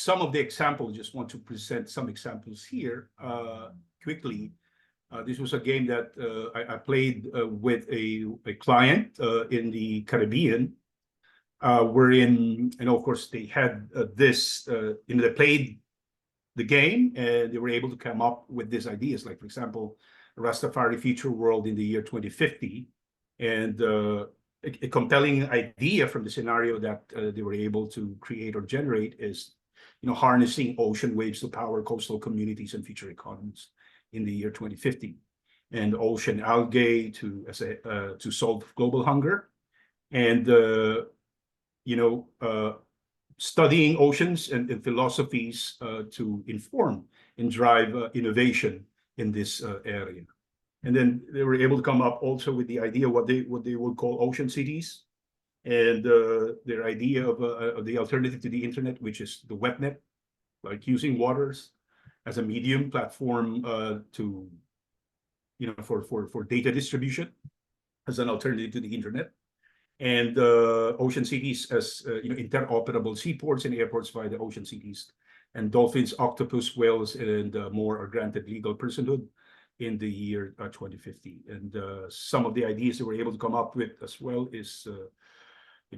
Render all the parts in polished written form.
some of the examples, just want to present some examples here quickly. This was a game that I played with a client in the Caribbean, wherein, and of course, they had this, they played the game and they were able to come up with these ideas, like, for example, Rastafari future world in the year 2050. And a compelling idea from the scenario that they were able to create or generate is, harnessing ocean waves to power coastal communities and future economies in the year 2050, and ocean algae to solve global hunger, and studying oceans and philosophies to inform and drive innovation in this area. And then they were able to come up also with the idea what they would call ocean cities, and their idea of the alternative to the internet, which is the web net, like using waters as a medium platform to for data distribution as an alternative to the internet, and ocean cities as interoperable seaports and airports via the ocean cities, and dolphins, octopus, whales, and more are granted legal personhood in the year 2050. And some of the ideas that we're able to come up with as well is,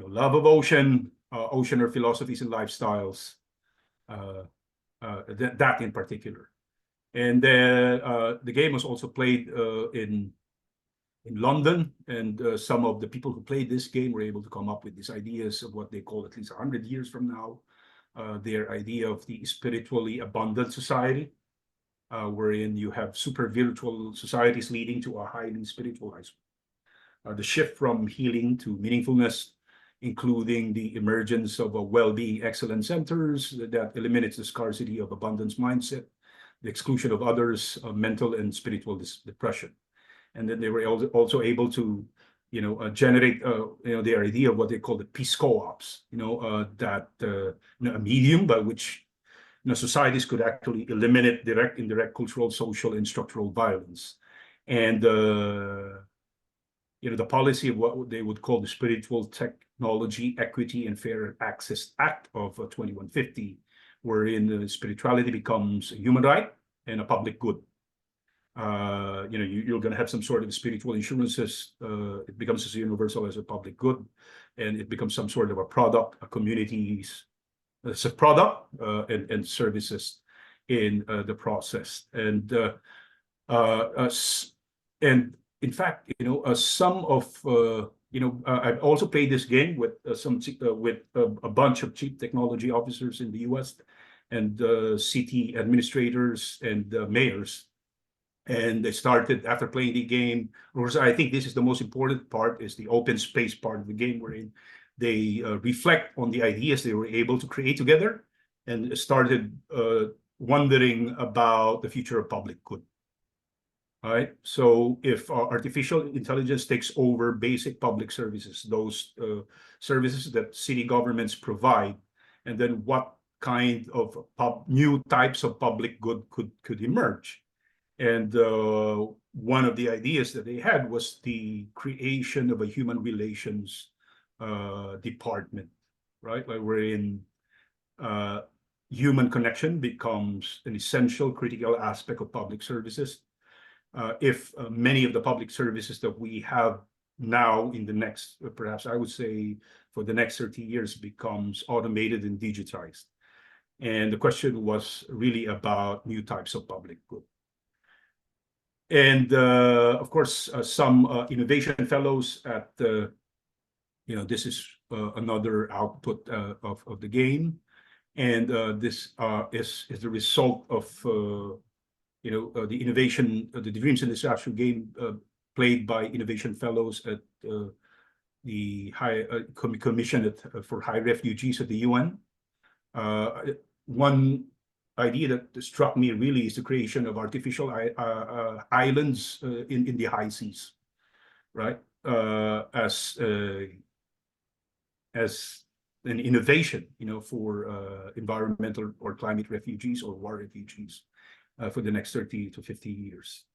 love of ocean, oceaner philosophies and lifestyles, that in particular. And the game was also played in London, and some of the people who played this game were able to come up with these ideas of what they call, at least 100 years from now, their idea of the spiritually abundant society, wherein you have super virtual societies leading to a highly spiritualized. The shift from healing to meaningfulness, including the emergence of well-being excellence centers that eliminates the scarcity of abundance mindset, the exclusion of others, mental and spiritual depression. And then they were also able to, generate, their idea of what they call the peace co-ops, that a medium by which societies could actually eliminate direct, indirect, cultural, social, and structural violence. And, the policy of what they would call the Spiritual Technology, Equity, and Fair Access Act of 2150, wherein spirituality becomes a human right and a public good. You're going to have some sort of spiritual insurances. It becomes as universal as a public good, and it becomes some sort of a product, a community's. It's a product and services in the process, and in fact, some of I've also played this game with a bunch of chief technology officers in the U.S. and city administrators and mayors, and they started after playing the game. Or I think this is the most important part, is the open space part of the game, wherein they reflect on the ideas they were able to create together and started wondering about the future of public good. All right. So if artificial intelligence takes over basic public services, those services that city governments provide, and then what kind of new types of public good could emerge? And one of the ideas that they had was the creation of a human relations department, right? Like wherein human connection becomes an essential, critical aspect of public services. If many of the public services that we have now in the next, perhaps I would say for the next 30 years, becomes automated and digitized. And the question was really about new types of public good. And of course, some innovation fellows at this is another output of the game, and this is the result of the innovation, the Dreams in Disruption game played by innovation fellows at the High Commission for High Refugees at the UN. One idea that struck me really is the creation of artificial islands in the high seas, right? As an innovation, for environmental or climate refugees or war refugees for the next 30 to 50 years.